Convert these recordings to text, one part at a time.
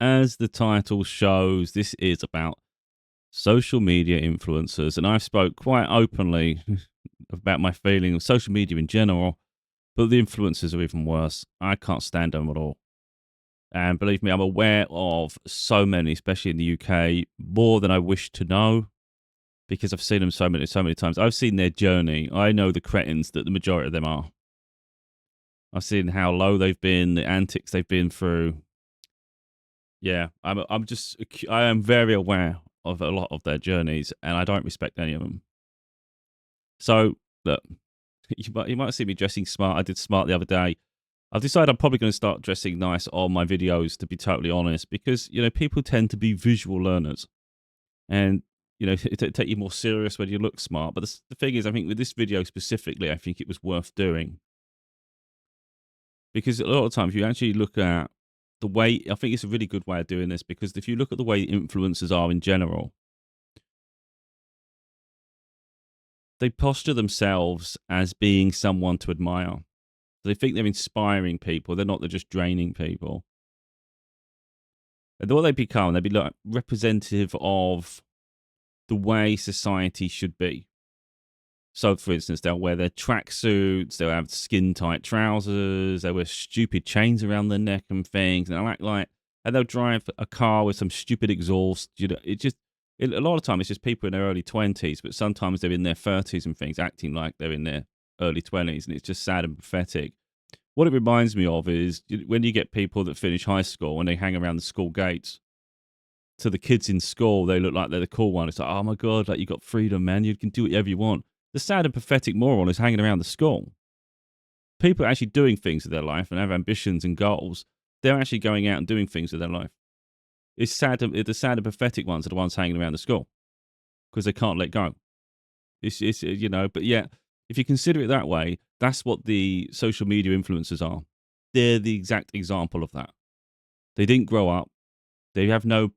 as the title shows, this is about social media influencers, and I've spoke quite openly about my feeling of social media in general, but the influencers are even worse. I can't stand them at all. And believe me, I'm aware of so many, especially in the UK, more than I wish to know because I've seen them so many times. I've seen their journey. I know the cretins that the majority of them are. I've seen how low they've been, the antics they've been through. Yeah, I am very aware of a lot of their journeys, and I don't respect any of them. So, look, you might see me dressing smart. I did smart the other day. I've decided I'm probably going to start dressing nice on my videos, to be totally honest, because, people tend to be visual learners. And, take you more serious when you look smart. But the thing is, I think with this video specifically, I think it was worth doing. Because a lot of times you actually look at the way, I think it's a really good way of doing this, because if you look at the way influencers are in general, they posture themselves as being someone to admire. They think they're inspiring people. They're not, they're just draining people. And what they become, they be like representative of the way society should be. So, for instance, they'll wear their tracksuits, they'll have skin-tight trousers, they'll wear stupid chains around their neck and things, and they'll act like, and they'll drive a car with some stupid exhaust. A lot of time it's just people in their early 20s, but sometimes they're in their 30s and things, acting like they're in their early 20s, and it's just sad and pathetic. What it reminds me of is when you get people that finish high school and they hang around the school gates. To the kids in school, they look like they're the cool one. It's like, oh my God, like you got freedom, man. You can do whatever you want. The sad and pathetic moron is hanging around the school. People are actually doing things with their life and have ambitions and goals. They're actually going out and doing things with their life. It's sad. The sad and pathetic ones are the ones hanging around the school because they can't let go. But yeah, if you consider it that way, that's what the social media influencers are. They're the exact example of that. They didn't grow up. They have no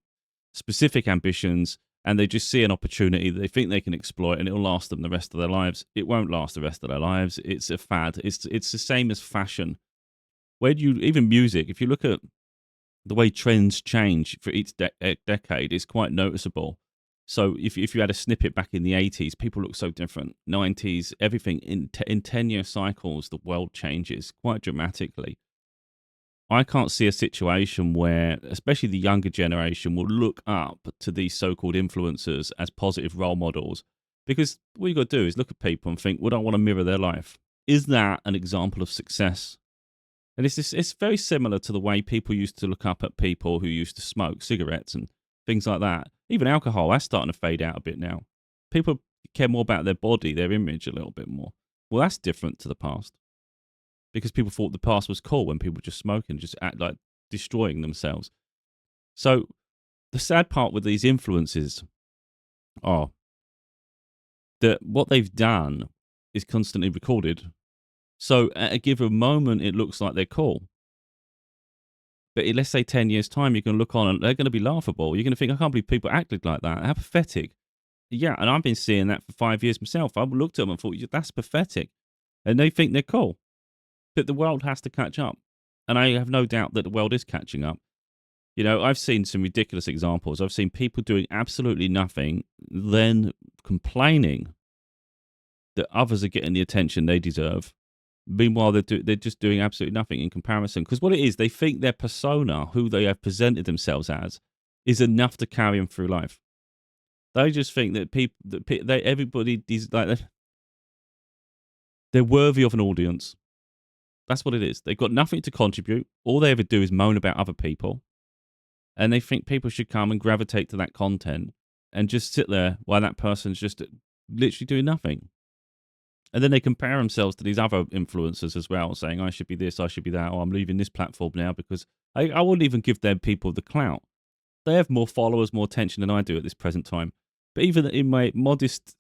specific ambitions, and they just see an opportunity that they think they can exploit, and it'll last them the rest of their lives. It won't last the rest of their lives. It's a fad. It's the same as fashion. Even music, if you look at the way trends change for each decade, it's quite noticeable. So if you had a snippet back in the 80s, people look so different. 90s, everything in 10-year cycles, the world changes quite dramatically. I can't see a situation where, especially the younger generation, will look up to these so-called influencers as positive role models. Because what you got to do is look at people and think, would I want to mirror their life? Is that an example of success? And it's very similar to the way people used to look up at people who used to smoke cigarettes and things like that. Even alcohol, that's starting to fade out a bit now. People care more about their body, their image a little bit more. Well, that's different to the past. Because people thought the past was cool when people just smoke and just act like destroying themselves. So the sad part with these influences are that what they've done is constantly recorded. So at a given moment, it looks like they're cool. But in, let's say, 10 years' time, you can look on and they're going to be laughable. You're going to think, I can't believe people acted like that. How pathetic. Yeah, and I've been seeing that for 5 years myself. I looked at them and thought, that's pathetic. And they think they're cool. But the world has to catch up. And I have no doubt that the world is catching up. I've seen some ridiculous examples. I've seen people doing absolutely nothing, then complaining that others are getting the attention they deserve. Meanwhile, they're just doing absolutely nothing in comparison. Because what it is, they think their persona, who they have presented themselves as, is enough to carry them through life. They just think that everybody is like, they're worthy of an audience. That's what it is. They've got nothing to contribute. All they ever do is moan about other people. And they think people should come and gravitate to that content and just sit there while that person's just literally doing nothing. And then they compare themselves to these other influencers as well, saying, I should be this, I should be that, or I'm leaving this platform now because I wouldn't even give them people the clout. They have more followers, more attention than I do at this present time. But even in my modest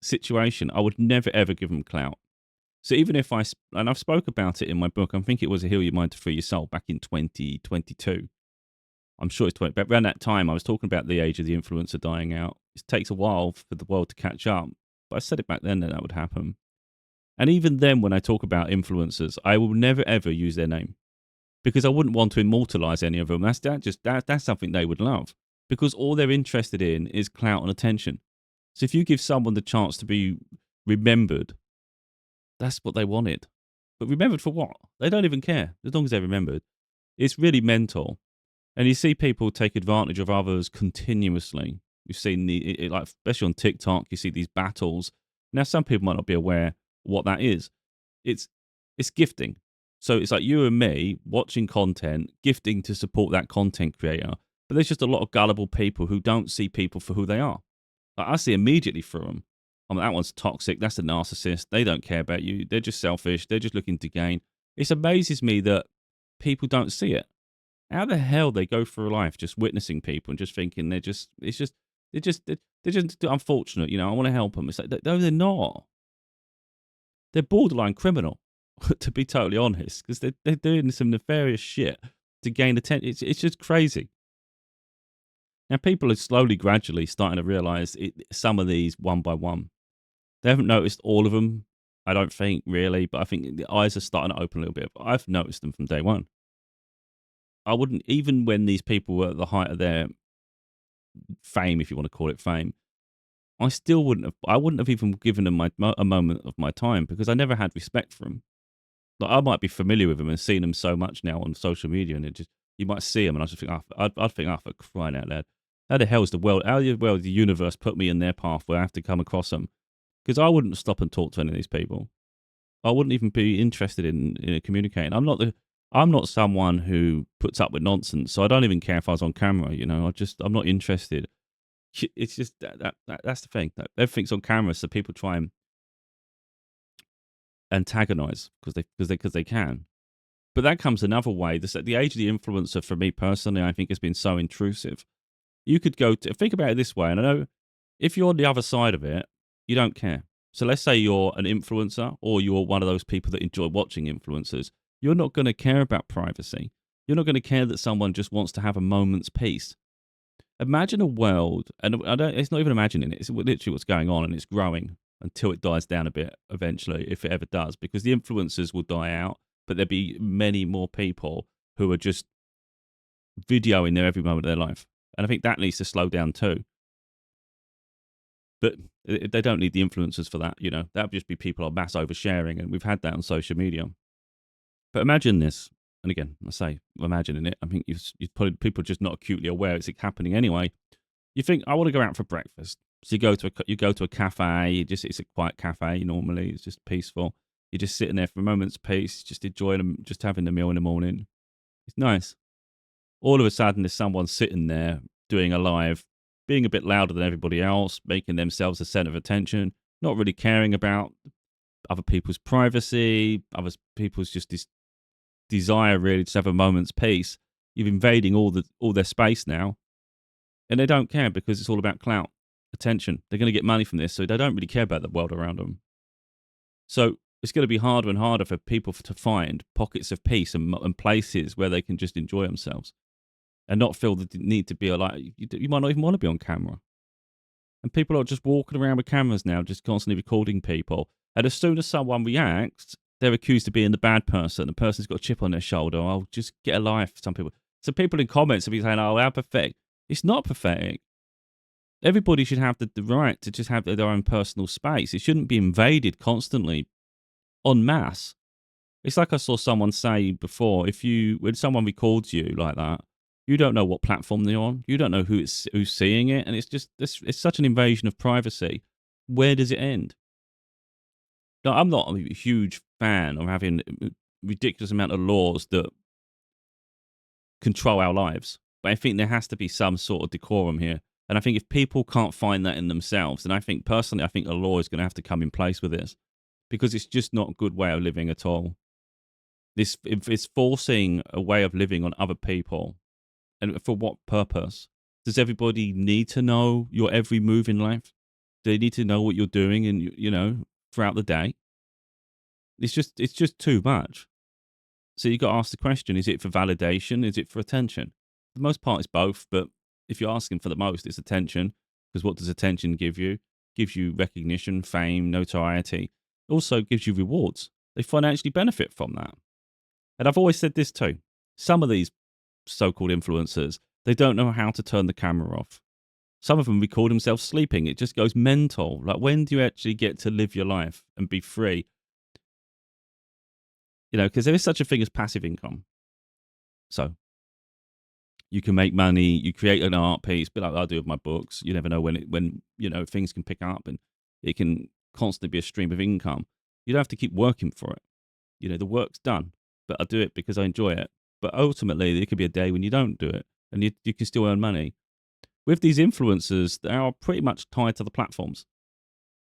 situation, I would never, ever give them clout. So even if and I've spoke about it in my book, I think it was A Heal Your Mind to Free Your Soul back in 2022. I'm sure it's 20, but around that time I was talking about the age of the influencer dying out. It takes a while for the world to catch up, but I said it back then that would happen. And even then, when I talk about influencers, I will never ever use their name because I wouldn't want to immortalize any of them. That's something they would love, because all they're interested in is clout and attention. So if you give someone the chance to be remembered, that's what they wanted. But remembered for what? They don't even care, as long as they're remembered. It's really mental. And you see people take advantage of others continuously. You've seen like, especially on TikTok, you see these battles. Now, some people might not be aware what that is. It's gifting. So it's like you and me watching content, gifting to support that content creator. But there's just a lot of gullible people who don't see people for who they are. Like, I see immediately through them. That one's toxic. That's a narcissist. They don't care about you. They're just selfish. They're just looking to gain. It amazes me that people don't see it. How the hell they go through life just witnessing people and just thinking they're just unfortunate, I want to help them. It's like, no, they're not. They're borderline criminal, to be totally honest, because they're doing some nefarious shit to gain attention. It's just crazy. Now, people are slowly, gradually starting to realize some of these one by one. They haven't noticed all of them, I don't think, really, but I think the eyes are starting to open a little bit. But I've noticed them from day one. I wouldn't, even when these people were at the height of their fame, if you want to call it fame, I wouldn't have even given them a moment of my time, because I never had respect for them. Like, I might be familiar with them and seen them so much now on social media, and you might see them, and I just think, I'd think, for crying out loud, how the hell is the world, the universe put me in their path where I have to come across them? Because I wouldn't stop and talk to any of these people. I wouldn't even be interested in communicating. I'm not someone who puts up with nonsense, so I don't even care if I was on camera. I'm not interested. It's just that's the thing. Everything's on camera, so people try and antagonize because they can. But that comes another way. The age of the influencer, for me personally, I think has been so intrusive. You could think about it this way, and I know if you're on the other side of it, you don't care. So let's say you're an influencer, or you're one of those people that enjoy watching influencers. You're not going to care about privacy. You're not going to care that someone just wants to have a moment's peace. Imagine a world, and it's not even imagining it, it's literally what's going on, and it's growing until it dies down a bit eventually, if it ever does, because the influencers will die out, but there'll be many more people who are just videoing their every moment of their life. And I think that needs to slow down too. But they don't need the influencers for that, That would just be people on mass oversharing, and we've had that on social media. But imagine this, and again, I say imagining it. I think you probably people are just not acutely aware it's happening anyway. You think, I want to go out for breakfast, so you go to a cafe. It's a quiet cafe normally. It's just peaceful. You're just sitting there for a moment's peace, just enjoying them, just having the meal in the morning. It's nice. All of a sudden, there's someone sitting there doing a live, being a bit louder than everybody else, making themselves the center of attention, not really caring about other people's privacy, other people's just this desire really to have a moment's peace. You're invading all their space now, and they don't care because it's all about clout, attention. They're going to get money from this, so they don't really care about the world around them. So it's going to be harder and harder for people to find pockets of peace and places where they can just enjoy themselves and not feel the need to be like, you might not even want to be on camera. And people are just walking around with cameras now, just constantly recording people. And as soon as someone reacts, they're accused of being the bad person. The person's got a chip on their shoulder. Oh, just get a life, some people. So people in comments will be saying, oh, how pathetic. It's not pathetic. Everybody should have the right to just have their own personal space. It shouldn't be invaded constantly en masse. It's like I saw someone say before, when someone records you like that, you don't know what platform they're on. You don't know who's seeing it. And it's such an invasion of privacy. Where does it end? Now, I'm not a huge fan of having a ridiculous amount of laws that control our lives. But I think there has to be some sort of decorum here. And I think if people can't find that in themselves, then I think a law is going to have to come in place with this, because it's just not a good way of living at all. It's forcing a way of living on other people. And for what purpose? Does everybody need to know your every move in life? Do they need to know what you're doing and, throughout the day? It's just too much. So you got to ask the question, is it for validation? Is it for attention? For the most part, it's both. But if you're asking for the most, it's attention. Because what does attention give you? Gives you recognition, fame, notoriety. Also gives you rewards. They financially benefit from that. And I've always said this too. Some of these so-called influencers, they don't know how to turn the camera off. Some of them record themselves sleeping. It just goes mental. Like, when do you actually get to live your life and be free? You know, because there is such a thing as passive income. So you can make money. You create an art piece, but like I do with my books. You never know when you know things can pick up, and it can constantly be a stream of income. You don't have to keep working for it. You know, the work's done, but I do it because I enjoy it. But ultimately, there could be a day when you don't do it, and you can still earn money. With these influencers, they are pretty much tied to the platforms.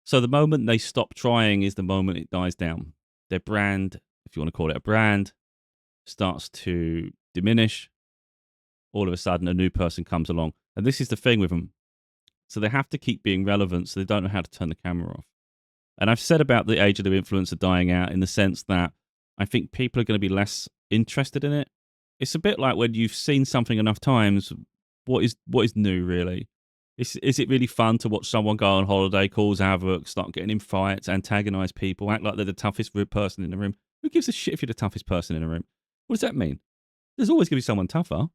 So the moment they stop trying is the moment it dies down. Their brand, if you want to call it a brand, starts to diminish. All of a sudden, a new person comes along. And this is the thing with them. So they have to keep being relevant, so they don't know how to turn the camera off. And I've said about the age of the influencer dying out in the sense that I think people are going to be less interested in it. It's a bit like when you've seen something enough times, what is new, really? Is it really fun to watch someone go on holiday, cause havoc, start getting in fights, antagonize people, act like they're the toughest person in the room? Who gives a shit if you're the toughest person in the room? What does that mean? There's always going to be someone tougher.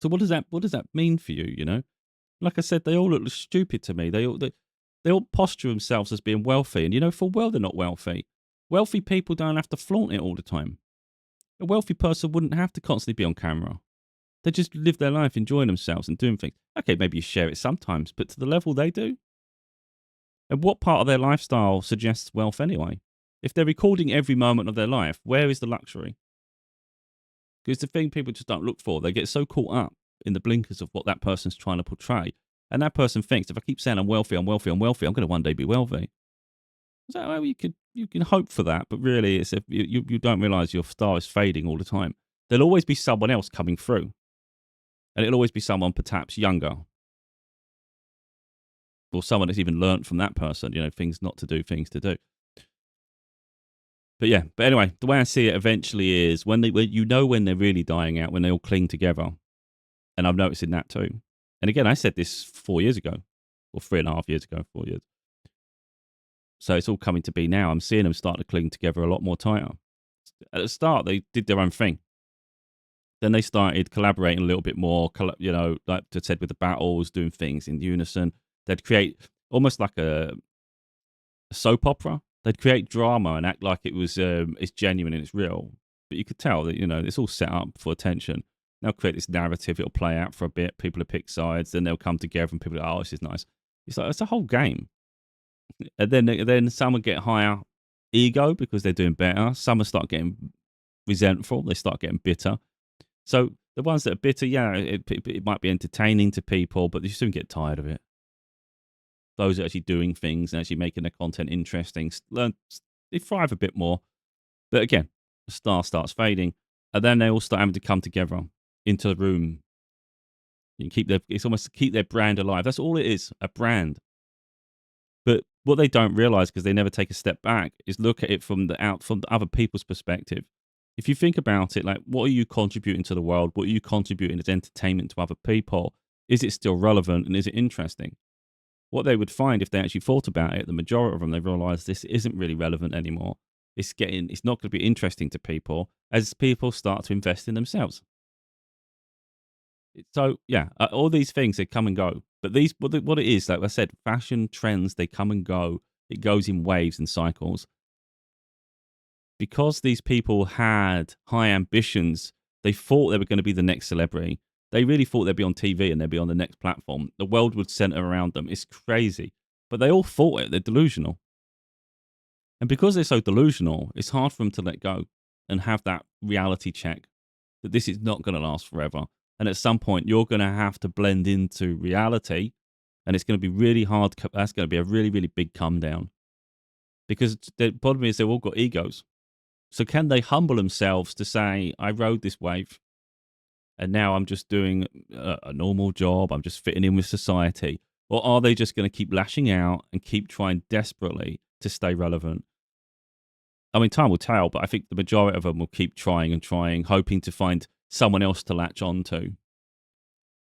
So what does that mean for you, you know? Like I said, they all look stupid to me. They all posture themselves as being wealthy, and you know, full well they're not wealthy. Wealthy people don't have to flaunt it all the time. A wealthy person wouldn't have to constantly be on camera. They just live their life enjoying themselves and doing things. Okay, maybe you share it sometimes, but to the level they do? And what part of their lifestyle suggests wealth anyway? If they're recording every moment of their life, where is the luxury? Because the thing people just don't look for, they get so caught up in the blinkers of what that person's trying to portray. And that person thinks, if I keep saying I'm wealthy, I'm wealthy, I'm wealthy, I'm going to one day be wealthy. So well, you can hope for that, but really, it's you don't realize your star is fading all the time. There'll always be someone else coming through, and it'll always be someone perhaps younger, or someone that's even learnt from that person. You know, things not to do, things to do. But yeah, but anyway, the way I see it eventually is when when they're really dying out, when they all cling together, and I've noticed in that too. And again, I said this 4 years ago, or 3.5 years ago, 4 years. So it's all coming to be now. I'm seeing them start to cling together a lot more tighter. At the start, they did their own thing. Then they started collaborating a little bit more, you know, like I said, with the battles, doing things in unison. They'd create almost like a soap opera. They'd create drama and act like it was it's genuine and it's real. But you could tell that, you know, it's all set up for attention. They'll create this narrative. It'll play out for a bit. People will pick sides. Then they'll come together and people are like, oh, this is nice. It's like, it's a whole game. And then some will get higher ego because they're doing better. Some will start getting resentful. They start getting bitter. So the ones that are bitter, yeah, it might be entertaining to people, but you soon get tired of it. Those are actually doing things and actually making their content interesting, they thrive a bit more. But again, the star starts fading, and then they all start having to come together into the room. It's almost to keep their brand alive. That's all it is, a brand. But what they don't realize, because they never take a step back, is look at it from the other people's perspective. If you think about it, like, what are you contributing to the world? What are you contributing as entertainment to other people? Is it still relevant and is it interesting? What they would find if they actually thought about it, the majority of them, they realize this isn't really relevant anymore. It's not going to be interesting to people as people start to invest in themselves. So yeah, all these things, they come and go. But what it is, like I said, fashion trends, they come and go. It goes in waves and cycles. Because these people had high ambitions, they thought they were going to be the next celebrity. They really thought they'd be on TV and they'd be on the next platform. The world would center around them. It's crazy. But they all thought it. They're delusional. And because they're so delusional, it's hard for them to let go and have that reality check that this is not going to last forever. And at some point, you're going to have to blend into reality, and it's going to be really hard. That's going to be a really, really big come down. Because the problem is they've all got egos. So can they humble themselves to say, I rode this wave, and now I'm just doing a normal job. I'm just fitting in with society. Or are they just going to keep lashing out and keep trying desperately to stay relevant? I mean, time will tell, but I think the majority of them will keep trying and trying, hoping to find someone else to latch on to.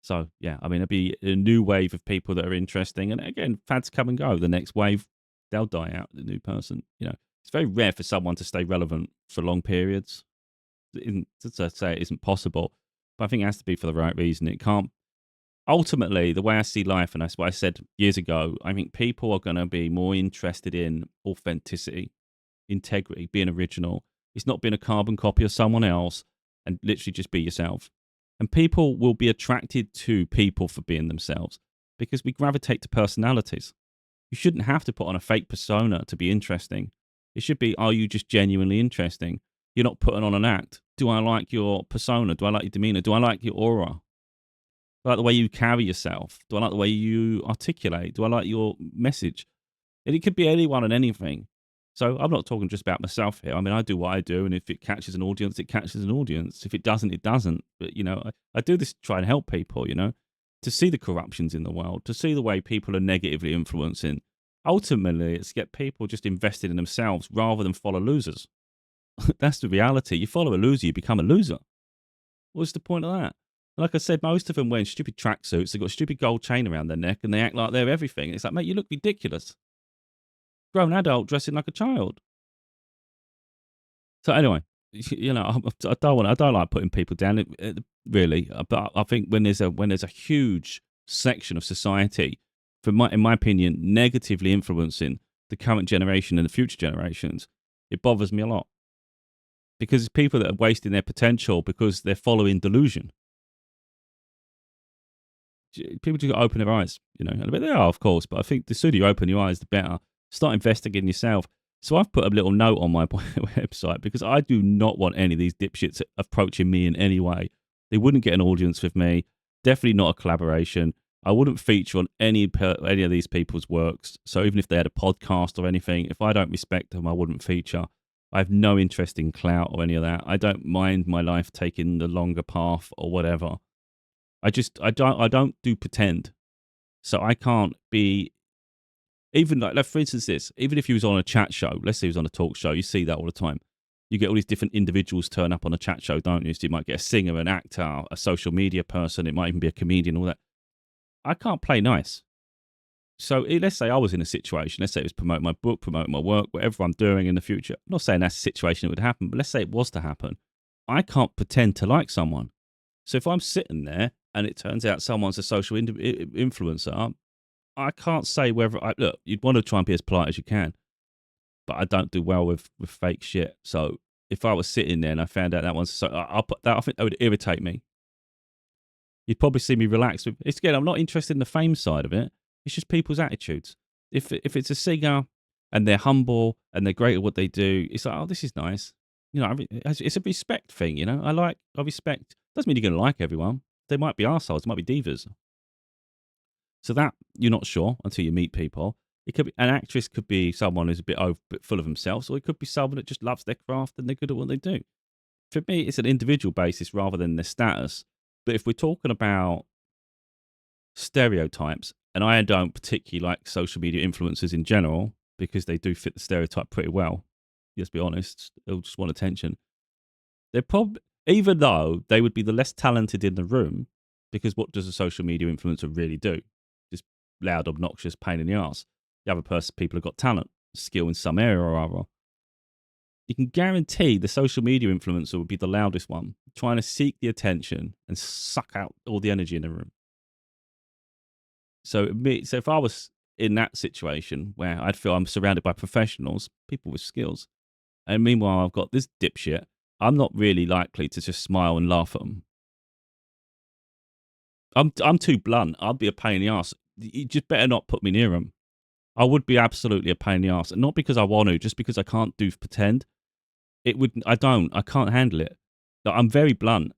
So, yeah, I mean, it'll be a new wave of people that are interesting. And again, fads come and go. The next wave, they'll die out, the new person. You know, it's very rare for someone to stay relevant for long periods. To say it isn't possible, but I think it has to be for the right reason. It can't. Ultimately, the way I see life, and that's what I said years ago, I think people are going to be more interested in authenticity, integrity, being original. It's not being a carbon copy of someone else, and literally just be yourself. And people will be attracted to people for being themselves because we gravitate to personalities. You shouldn't have to put on a fake persona to be interesting. It should be, are you just genuinely interesting? You're not putting on an act. Do I like your persona? Do I like your demeanor? Do I like your aura? Do I like the way you carry yourself? Do I like the way you articulate? Do I like your message? And it could be anyone and anything. So I'm not talking just about myself here. I mean, I do what I do, and if it catches an audience, it catches an audience. If it doesn't, it doesn't. But, I do this to try and help people, to see the corruptions in the world, to see the way people are negatively influencing. Ultimately, it's to get people just invested in themselves rather than follow losers. That's the reality. You follow a loser, you become a loser. What's the point of that? Like I said, most of them wearing stupid tracksuits. They've got a stupid gold chain around their neck, and they act like they're everything. It's like, mate, you look ridiculous. Grown adult dressing like a child. So anyway, I don't like putting people down, really. But I think when there's a huge section of society, in my opinion, negatively influencing the current generation and the future generations, it bothers me a lot because it's people that are wasting their potential because they're following delusion. People just got to open their eyes, and I bet they are, of course. But I think the sooner you open your eyes, the better. Start investigating yourself. So I've put a little note on my website because I do not want any of these dipshits approaching me in any way. They wouldn't get an audience with me. Definitely not a collaboration. I wouldn't feature on any of these people's works. So even if they had a podcast or anything, if I don't respect them, I wouldn't feature. I have no interest in clout or any of that. I don't mind my life taking the longer path or whatever. I don't do pretend. So I can't be. Even like for instance, even if he was on a chat show, let's say he was on a talk show, you see that all the time. You get all these different individuals turn up on a chat show, don't you? So you might get a singer, an actor, a social media person. It might even be a comedian, all that. I can't play nice. So let's say I was in a situation, let's say it was promoting my book, promoting my work, whatever I'm doing in the future. I'm not saying that's a situation that would happen, but let's say it was to happen. I can't pretend to like someone. So if I'm sitting there and it turns out someone's a social influencer, I can't say whether look. You'd want to try and be as polite as you can, but I don't do well with fake shit. So if I was sitting there and I found out that one's I'll put that. I think that would irritate me. You'd probably see me relax. It's again, I'm not interested in the fame side of it. It's just people's attitudes. If it's a singer and they're humble and they're great at what they do, it's like, oh, this is nice. It's a respect thing. I respect. Doesn't mean you're going to like everyone. They might be arseholes. They might be divas. So that you're not sure until you meet people. It could be an actress, could be someone who's a bit full of themselves, or it could be someone that just loves their craft and they're good at what they do. For me, it's an individual basis rather than their status. But if we're talking about stereotypes, and I don't particularly like social media influencers in general because they do fit the stereotype pretty well. Let's be honest, they'll just want attention. They're probably, even though they would be the less talented in the room, because what does a social media influencer really do? Loud, obnoxious, pain in the ass. The other person, people have got talent, skill in some area or other. You can guarantee the social media influencer would be the loudest one, trying to seek the attention and suck out all the energy in the room. So if I was in that situation where I'd feel I'm surrounded by professionals, people with skills, and meanwhile I've got this dipshit, I'm not really likely to just smile and laugh at them. I'm too blunt. I'd be a pain in the ass. You just better not put me near them. I would be absolutely a pain in the ass, and not because I want to, just because I can't do pretend. I can't handle it. I'm very blunt.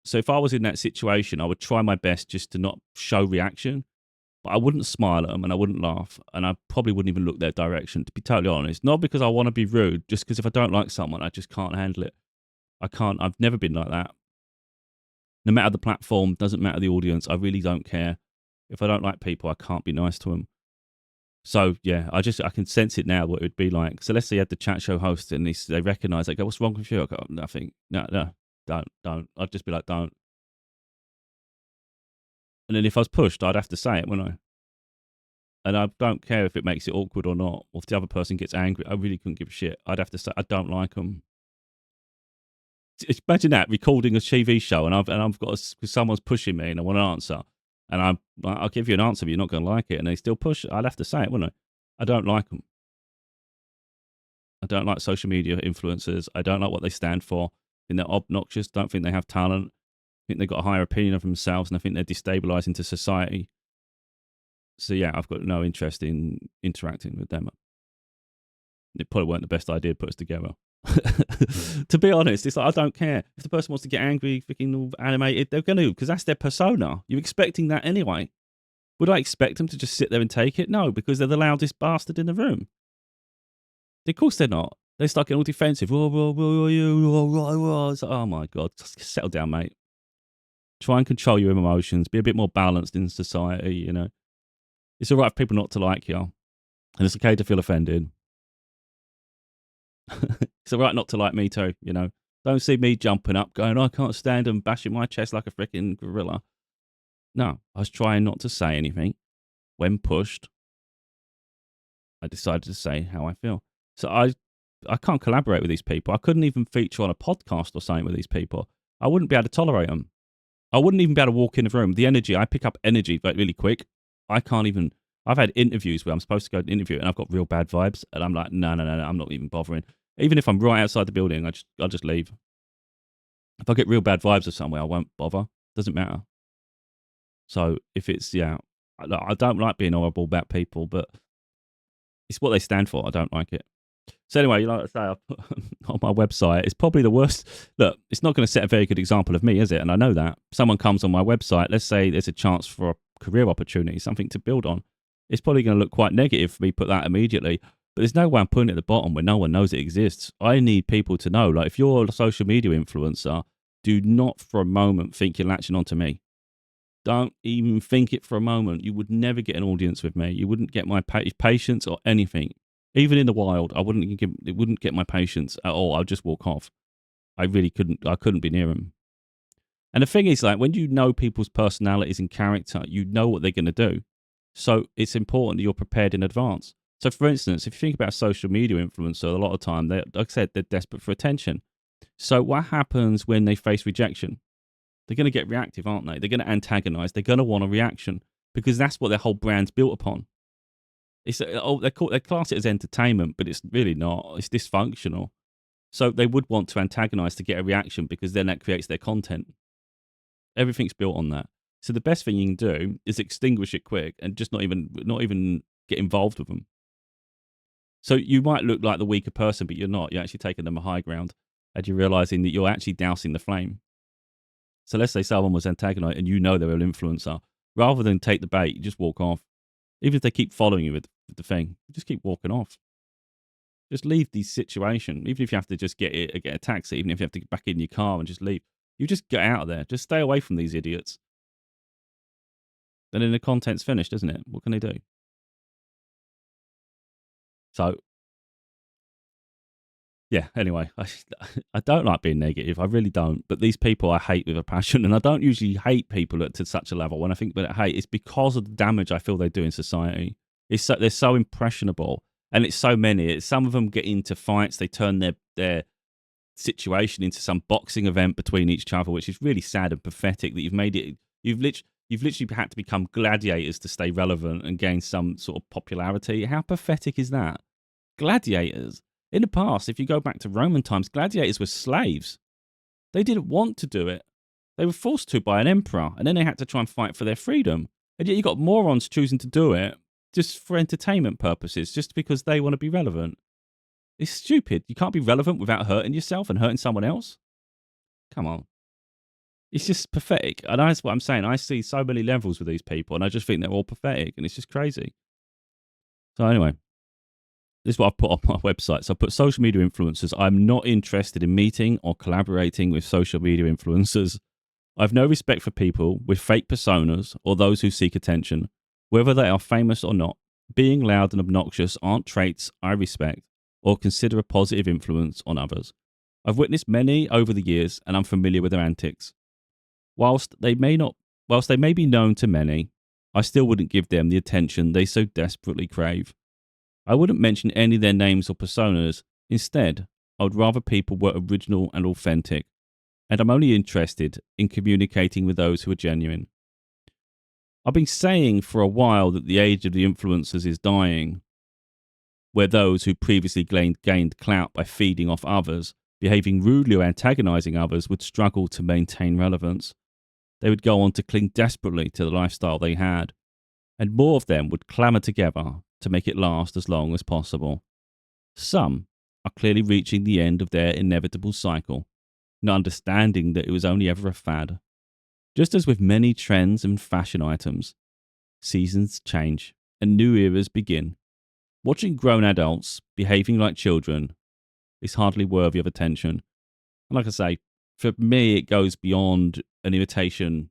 So if I was in that situation, I would try my best just to not show reaction, but I wouldn't smile at them and I wouldn't laugh, and I probably wouldn't even look their direction, to be totally honest. Not because I want to be rude, just because if I don't like someone, I just can't handle it. I've never been like that. No matter the platform, doesn't matter the audience, I really don't care. If I don't like people, I can't be nice to them. So yeah, I can sense it now what it would be like. So let's say you had the chat show host and they recognise, they go, "What's wrong with you?" I go, "Nothing. No, don't." I'd just be like, "Don't." And then if I was pushed, I'd have to say it, wouldn't I? And I don't care if it makes it awkward or not, or if the other person gets angry. I really couldn't give a shit. I'd have to say I don't like them. Imagine that, recording a TV show, and I've got someone's pushing me, and I want an answer, and I'll give you an answer, but you're not going to like it, and they still push. I'd have to say it, wouldn't I? I don't like them. I don't like social media influencers. I don't like what they stand for. I think they're obnoxious. Don't think they have talent. I think they've got a higher opinion of themselves, and I think they're destabilizing to society. So yeah, I've got no interest in interacting with them. It probably weren't the best idea to put us together. To be honest, it's like, I don't care. If the person wants to get angry, freaking animated, they're going to, because that's their persona. You're expecting that anyway. Would I expect them to just sit there and take it? No, because they're the loudest bastard in the room. Of course they're not. They start getting all defensive. It's like, oh my God, just settle down, mate. Try and control your emotions. Be a bit more balanced in society, you know. It's all right for people not to like you. And it's okay to feel offended. It's all right not to like me too, you know. Don't see me jumping up, going, I can't stand and bashing my chest like a freaking gorilla. No, I was trying not to say anything. When pushed, I decided to say how I feel. So I can't collaborate with these people. I couldn't even feature on a podcast or something with these people. I wouldn't be able to tolerate them. I wouldn't even be able to walk in the room. The energy, I pick up energy like really quick. I can't even. I've had interviews where I'm supposed to go to interview and I've got real bad vibes, and I'm like, no, I'm not even bothering. Even if I'm right outside the building, I'll just leave. If I get real bad vibes of somewhere, I won't bother. Doesn't matter. So if it's, I don't like being horrible about people, but it's what they stand for. I don't like it. So anyway, like I say, I put on my website, it's probably the worst. Look, it's not going to set a very good example of me, is it? And I know that. Someone comes on my website, let's say there's a chance for a career opportunity, something to build on. It's probably going to look quite negative for me to put that immediately. But there's no way I'm putting it at the bottom where no one knows it exists. I need people to know. Like, if you're a social media influencer, do not for a moment think you're latching onto me. Don't even think it for a moment. You would never get an audience with me. You wouldn't get my patience or anything. Even in the wild, it wouldn't get my patience at all. I'd just walk off. I really couldn't. I couldn't be near them. And the thing is, like, when you know people's personalities and character, you know what they're going to do. So it's important that you're prepared in advance. So, for instance, if you think about a social media influencer, a lot of time, like I said, they're desperate for attention. So what happens when they face rejection? They're going to get reactive, aren't they? They're going to antagonize. They're going to want a reaction because that's what their whole brand's built upon. It's they class it as entertainment, but it's really not. It's dysfunctional. So they would want to antagonize to get a reaction because then that creates their content. Everything's built on that. So the best thing you can do is extinguish it quick and just not even get involved with them. So you might look like the weaker person, but you're not. You're actually taking them a high ground, and you're realizing that you're actually dousing the flame. So let's say someone was antagonized and you know they're an influencer. Rather than take the bait, you just walk off. Even if they keep following you with the thing, just keep walking off. Just leave the situation. Even if you have to just get a taxi, even if you have to get back in your car and just leave, you just get out of there. Just stay away from these idiots. And then the content's finished, isn't it? What can they do? So, yeah, anyway, I don't like being negative. I really don't. But these people I hate with a passion. And I don't usually hate people to such a level. When I think about hate, it's because of the damage I feel they do in society. They're so impressionable. And it's so many. Some of them get into fights. They turn their situation into some boxing event between each other, which is really sad and pathetic that you've made it. You've literally had to become gladiators to stay relevant and gain some sort of popularity. How pathetic is that? Gladiators. In the past, if you go back to Roman times, gladiators were slaves. They didn't want to do it. They were forced to by an emperor, and then they had to try and fight for their freedom. And yet you got morons choosing to do it just for entertainment purposes, just because they want to be relevant. It's stupid. You can't be relevant without hurting yourself and hurting someone else. Come on. It's just pathetic. And that's what I'm saying. I see so many levels with these people, and I just think they're all pathetic, and it's just crazy. So anyway, this is what I've put on my website. So I put social media influencers. I'm not interested in meeting or collaborating with social media influencers. I have no respect for people with fake personas or those who seek attention, whether they are famous or not. Being loud and obnoxious aren't traits I respect or consider a positive influence on others. I've witnessed many over the years, and I'm familiar with their antics. Whilst they may be known to many, I still wouldn't give them the attention they so desperately crave. I wouldn't mention any of their names or personas. Instead, I would rather people were original and authentic, and I'm only interested in communicating with those who are genuine. I've been saying for a while that the age of the influencers is dying, where those who previously gained clout by feeding off others, behaving rudely or antagonizing others, would struggle to maintain relevance. They would go on to cling desperately to the lifestyle they had, and more of them would clamour together to make it last as long as possible. Some are clearly reaching the end of their inevitable cycle, not understanding that it was only ever a fad. Just as with many trends and fashion items, seasons change and new eras begin. Watching grown adults behaving like children is hardly worthy of attention. And like I say, for me, it goes beyond an imitation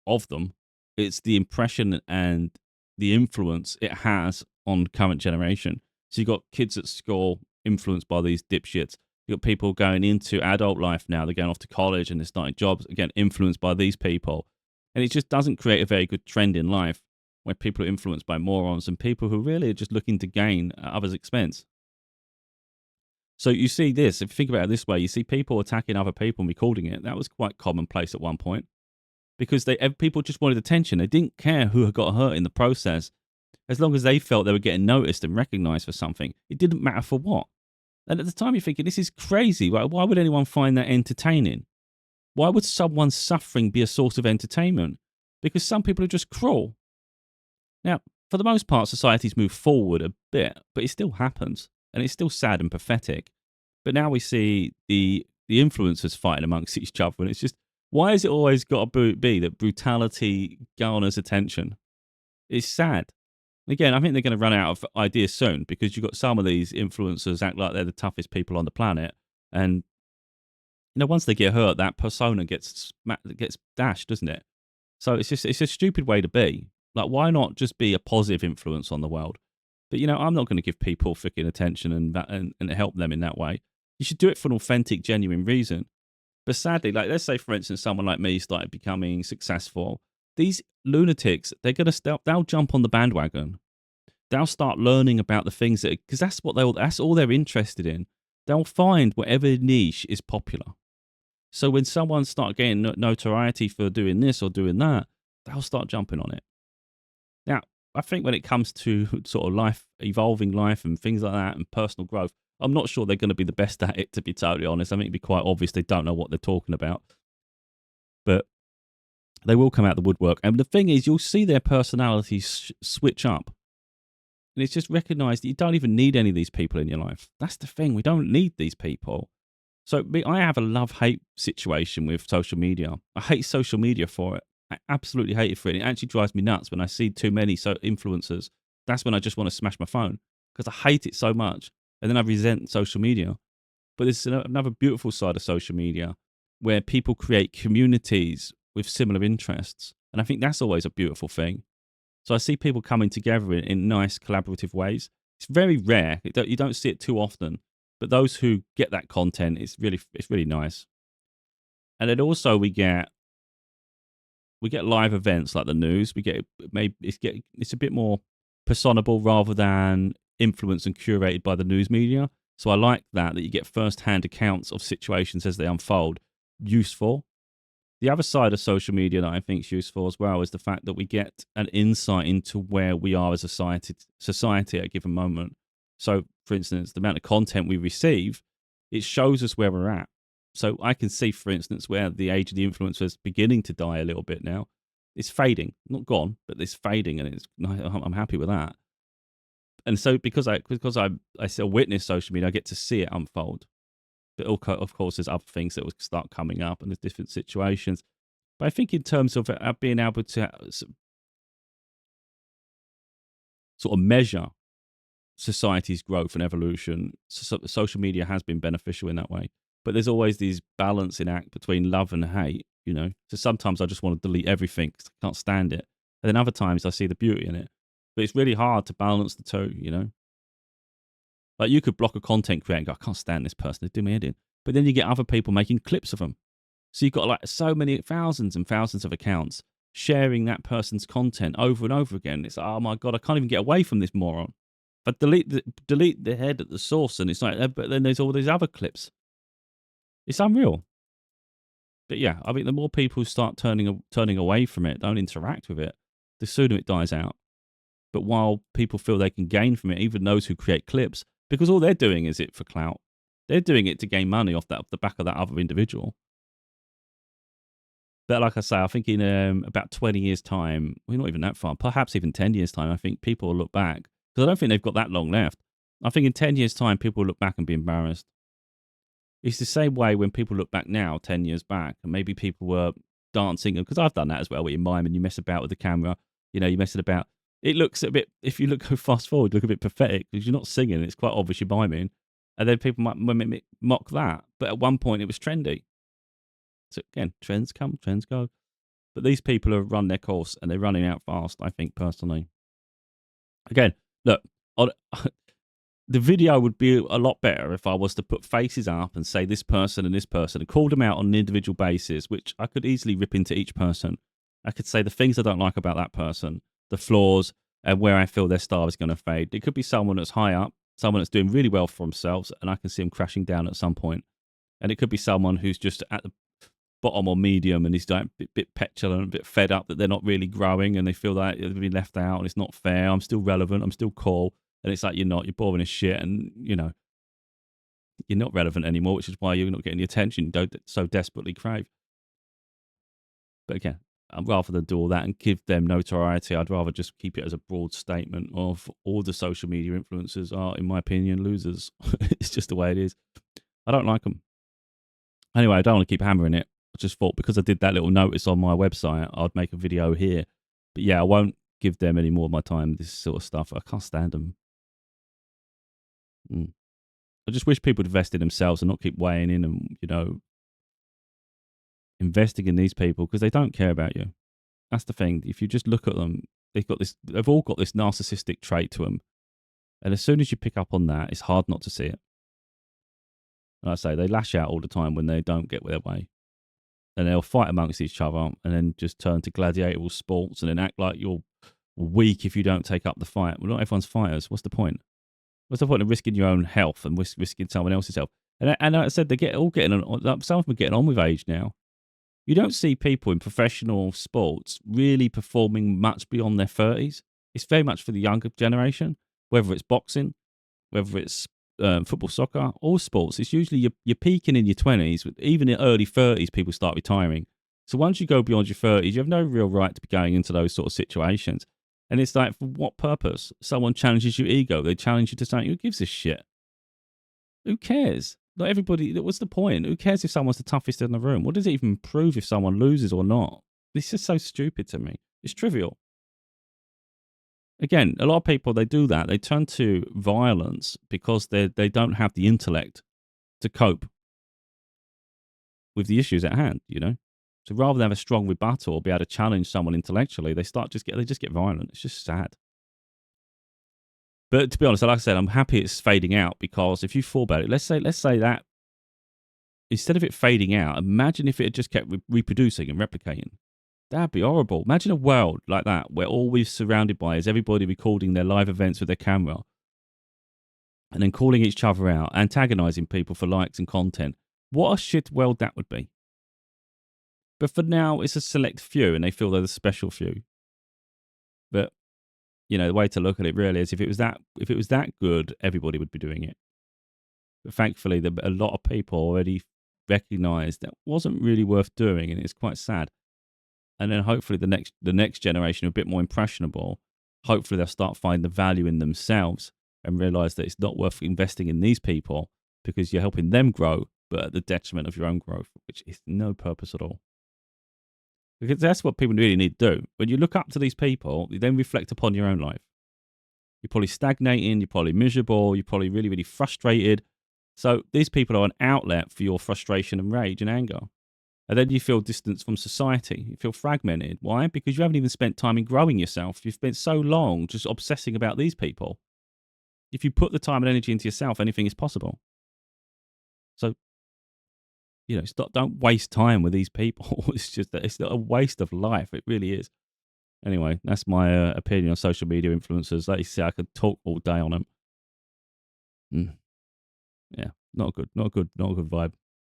of them. It's the impression and the influence it has on current generation. So you've got kids at school influenced by these dipshits. You've got people going into adult life now. They're going off to college and they're starting jobs, again, influenced by these people. And it just doesn't create a very good trend in life where people are influenced by morons and people who really are just looking to gain at others' expense. So you see this, if you think about it this way, you see people attacking other people and recording it. That was quite commonplace at one point because people just wanted attention. They didn't care who got hurt in the process. As long as they felt they were getting noticed and recognized for something, it didn't matter for what. And at the time you're thinking, this is crazy. Why would anyone find that entertaining? Why would someone's suffering be a source of entertainment? Because some people are just cruel. Now, for the most part, society's moved forward a bit, but it still happens. And it's still sad and pathetic. But now we see the influencers fighting amongst each other. And it's just, why has it always got to be that brutality garners attention? It's sad. Again, I think they're going to run out of ideas soon because you've got some of these influencers act like they're the toughest people on the planet. And, once they get hurt, that persona gets dashed, doesn't it? So it's a stupid way to be. Like, why not just be a positive influence on the world? But, I'm not going to give people freaking attention and help them in that way. You should do it for an authentic, genuine reason. But sadly, like, let's say, for instance, someone like me started becoming successful. These lunatics, they'll jump on the bandwagon. They'll start learning about the things because that's all they're interested in. They'll find whatever niche is popular. So when someone starts getting notoriety for doing this or doing that, they'll start jumping on it. Now, I think when it comes to sort of life, evolving life and things like that and personal growth, I'm not sure they're going to be the best at it, to be totally honest. I think it'd be quite obvious they don't know what they're talking about. But they will come out the woodwork. And the thing is, you'll see their personalities switch up. And it's just recognized that you don't even need any of these people in your life. That's the thing. We don't need these people. So I have a love-hate situation with social media. I hate social media for it. I absolutely hate it for it. It actually drives me nuts when I see too many influencers. That's when I just want to smash my phone because I hate it so much. And then I resent social media. But there's another beautiful side of social media where people create communities with similar interests. And I think that's always a beautiful thing. So I see people coming together in nice collaborative ways. It's very rare. You don't see it too often. But those who get that content, it's really nice. And then also we get live events like the news. It's a bit more personable rather than influenced and curated by the news media. So I like that you get first-hand accounts of situations as they unfold. Useful. The other side of social media that I think is useful as well is the fact that we get an insight into where we are as a society at a given moment. So, for instance, the amount of content we receive, it shows us where we're at. So I can see, for instance, where the age of the influencer is beginning to die a little bit now. It's fading. Not gone, but it's fading, and I'm happy with that. And so because I still witness social media, I get to see it unfold. But of course, there's other things that will start coming up and there's different situations. But I think in terms of being able to sort of measure society's growth and evolution, social media has been beneficial in that way. But there's always these balancing act between love and hate, So sometimes I just want to delete everything because I can't stand it. And then other times I see the beauty in it. But it's really hard to balance the two, Like you could block a content creator and go, I can't stand this person, they do me head in. But then you get other people making clips of them. So you've got like so many thousands and thousands of accounts sharing that person's content over and over again. It's like, oh my God, I can't even get away from this moron. But delete the head at the source and it's like, but then there's all these other clips. It's unreal. But yeah, I mean, the more people start turning away from it, don't interact with it, the sooner it dies out. But while people feel they can gain from it, even those who create clips, because all they're doing is it for clout, they're doing it to gain money off the back of that other individual. But like I say, I think in about 20 years' time, we're not even that far, perhaps even 10 years' time, I think people will look back, because I don't think they've got that long left. I think in 10 years' time, people will look back and be embarrassed. It's the same way when people look back now, 10 years back, and maybe people were dancing, because I've done that as well, where you mime and you mess about with the camera, you're messing about. It looks a bit, if you go fast forward, look a bit pathetic, because you're not singing, it's quite obvious you're miming. And then people might mock that. But at one point, it was trendy. So again, trends come, trends go. But these people have run their course, and they're running out fast, I think, personally. Again, look, the video would be a lot better if I was to put faces up and say this person and call them out on an individual basis, which I could easily rip into each person. I could say the things I don't like about that person, the flaws, and where I feel their star is going to fade. It could be someone that's high up, someone that's doing really well for themselves, and I can see them crashing down at some point. And it could be someone who's just at the bottom or medium, and he's like a bit petulant, a bit fed up that they're not really growing, and they feel like they've been left out, and it's not fair. I'm still relevant. I'm still cool. And it's like, you're not. You're boring as shit, and, you're not relevant anymore, which is why you're not getting the attention you don't so desperately crave. But again, rather than do all that and give them notoriety, I'd rather just keep it as a broad statement of all the social media influencers are, in my opinion, losers. It's just the way it is. I don't like them. Anyway, I don't want to keep hammering it. I just thought, because I did that little notice on my website, I'd make a video here. But yeah, I won't give them any more of my time, this sort of stuff. I can't stand them. I just wish people would invest in themselves and not keep weighing in and, investing in these people, because they don't care about you. That's the thing. If you just look at them, they've all got this narcissistic trait to them. And as soon as you pick up on that, it's hard not to see it. Like I say, they lash out all the time when they don't get their way. And they'll fight amongst each other and then just turn to gladiatorial sports and then act like you're weak if you don't take up the fight. Well, not everyone's fighters. What's the point? What's the point of risking your own health and risking someone else's health? And like I said, some of them are getting on with age now. You don't see people in professional sports really performing much beyond their 30s. It's very much for the younger generation, whether it's boxing, whether it's football, soccer, all sports. It's usually you're peaking in your 20s. Even in early 30s, people start retiring. So once you go beyond your 30s, you have no real right to be going into those sort of situations. And it's like, for what purpose? Someone challenges your ego. They challenge you to something. Who gives a shit? Who cares? Like, everybody, what's the point? Who cares if someone's the toughest in the room? What does it even prove if someone loses or not? This is so stupid to me. It's trivial. Again, a lot of people, they do that. They turn to violence because they don't have the intellect to cope with the issues at hand, So rather than have a strong rebuttal or be able to challenge someone intellectually, they just get violent. It's just sad. But to be honest, like I said, I'm happy it's fading out, because if you thought about it, let's say that instead of it fading out, imagine if it had just kept reproducing and replicating. That'd be horrible. Imagine a world like that where all we're surrounded by is everybody recording their live events with their camera and then calling each other out, antagonizing people for likes and content. What a shit world that would be. But for now, it's a select few, and they feel they're the special few. But the way to look at it really is, if it was that good, everybody would be doing it. But thankfully, a lot of people already recognise that wasn't really worth doing, and it's quite sad. And then hopefully the next generation are a bit more impressionable. Hopefully they'll start finding the value in themselves and realise that it's not worth investing in these people, because you're helping them grow, but at the detriment of your own growth, which is no purpose at all. Because that's what people really need to do. When you look up to these people, you then reflect upon your own life. You're probably stagnating, you're probably miserable, you're probably really, really frustrated. So these people are an outlet for your frustration and rage and anger. And then you feel distance from society. You feel fragmented. Why? Because you haven't even spent time in growing yourself. You've spent so long just obsessing about these people. If you put the time and energy into yourself, anything is possible. So, don't waste time with these people. It's a waste of life. It really is. Anyway, that's my opinion on social media influencers. Like you say, I could talk all day on them. Yeah, not good vibe.